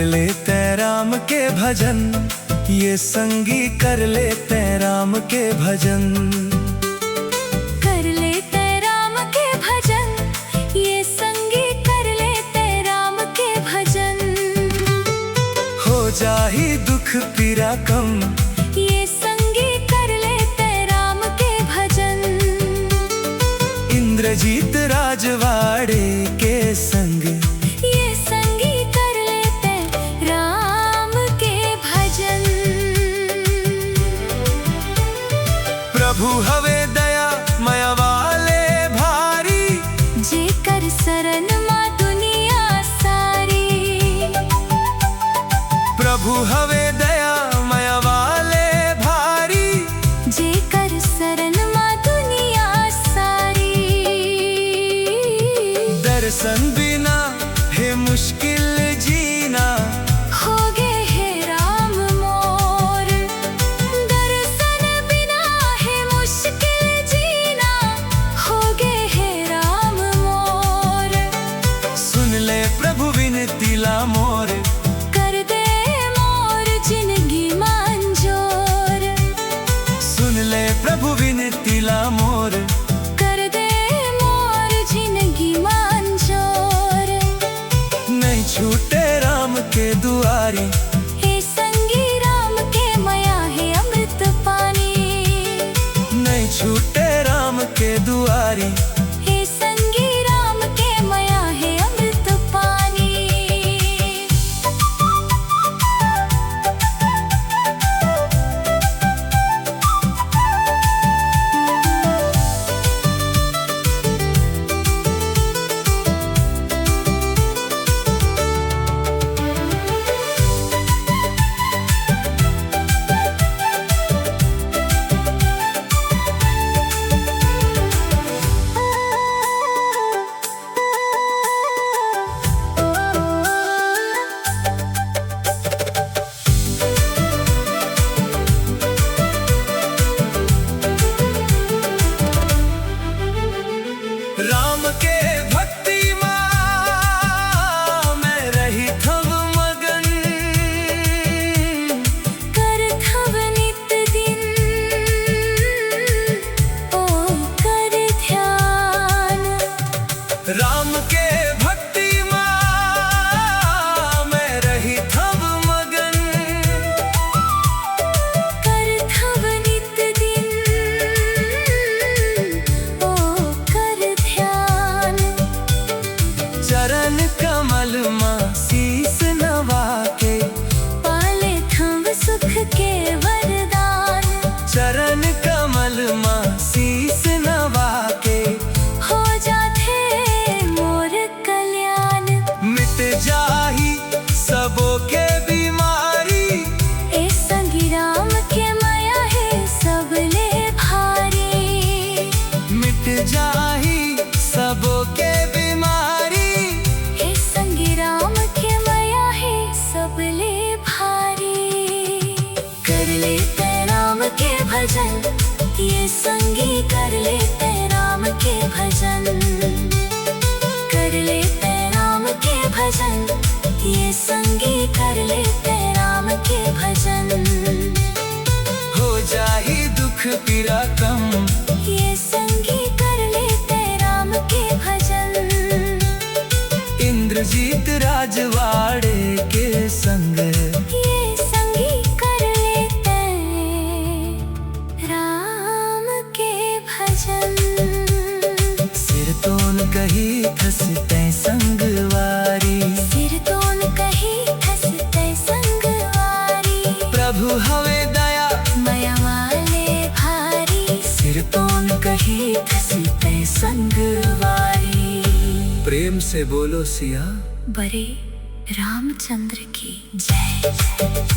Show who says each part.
Speaker 1: लेते राम के भजन, ये संगी कर लेते राम के भजन।
Speaker 2: कर लेते राम के भजन, ये संगी कर लेते राम के भजन।
Speaker 1: हो जाही दुख पीरा कम,
Speaker 2: ये संगी कर लेते राम के भजन।
Speaker 1: इंद्रजीत राजवाड़े के संग,
Speaker 2: ये संगी कर लेते राम के भजन।
Speaker 1: प्रभु हवे दया मया वाले भारी,
Speaker 2: जे कर शरण माँ दुनिया सारी।
Speaker 1: प्रभु हवे दया मया वाले भारी,
Speaker 2: जे कर शरण माँ दुनिया सारी।
Speaker 1: दर्शन बिना है मुश्किल जीना,
Speaker 2: हो गे हे राम मोर। दर्शन बिना है मुश्किल जीना, हो गे हे राम मोर।
Speaker 1: सुन ले प्रभु विनती ला मोर,
Speaker 2: कर दे मोर जिंदगी मंजूर।
Speaker 1: सुन ले प्रभु विनती ला मोर,
Speaker 2: कर दे मोर जिंदगी मंजूर।
Speaker 1: नहीं छूटे राम के दुआरी,
Speaker 2: हे संगी राम के मया है अमृत पानी।
Speaker 1: नहीं छूटे राम के दुआरी।
Speaker 2: हे संगी राम के मया है अमृत पानी।
Speaker 1: राम के भक्ति माँ मैं रही थव मगन,
Speaker 2: कर थव नित दिन ओ कर ध्यान।
Speaker 1: राम के भक्ति माँ मैं रही थव मगन।
Speaker 2: कर थव नित दिन ओ कर ध्यान।
Speaker 1: चरण कमल माँ शीस नवा के,
Speaker 2: पाले थव सुख के वरदान।
Speaker 1: चरण कमल माँ शीस नवा के,
Speaker 2: हो जाते मोर कल्याण।
Speaker 1: मिट जाही सबों के बीमारी।
Speaker 2: ए संगी राम के माया है सबले भारी।
Speaker 1: मिट जाही सबों के बीमारी।
Speaker 2: हे संगी राम के माया है सबले भारी। कर लेते राम के भजन, ये संगी कर लेते राम के भजन। कर लेते राम के भजन, ये संगी कर लेते राम के भजन।
Speaker 1: हो जाही दुख पीरा कम,
Speaker 2: ये संगी कर लेते राम के भजन।
Speaker 1: इंद्रजीत राजवाड़े के संग,
Speaker 2: ये संगी कर लेते राम के भजन।
Speaker 1: सिर तोन कही खसते संगवारी।
Speaker 2: सिर तोन कही खसते संगवारी।
Speaker 1: प्रभु हवे दया
Speaker 2: मया वाले भारी।
Speaker 1: सिर तोन कही खसते संगवारी। प्रेम से बोलो सिया,
Speaker 2: बड़े रामचंद्र की जय।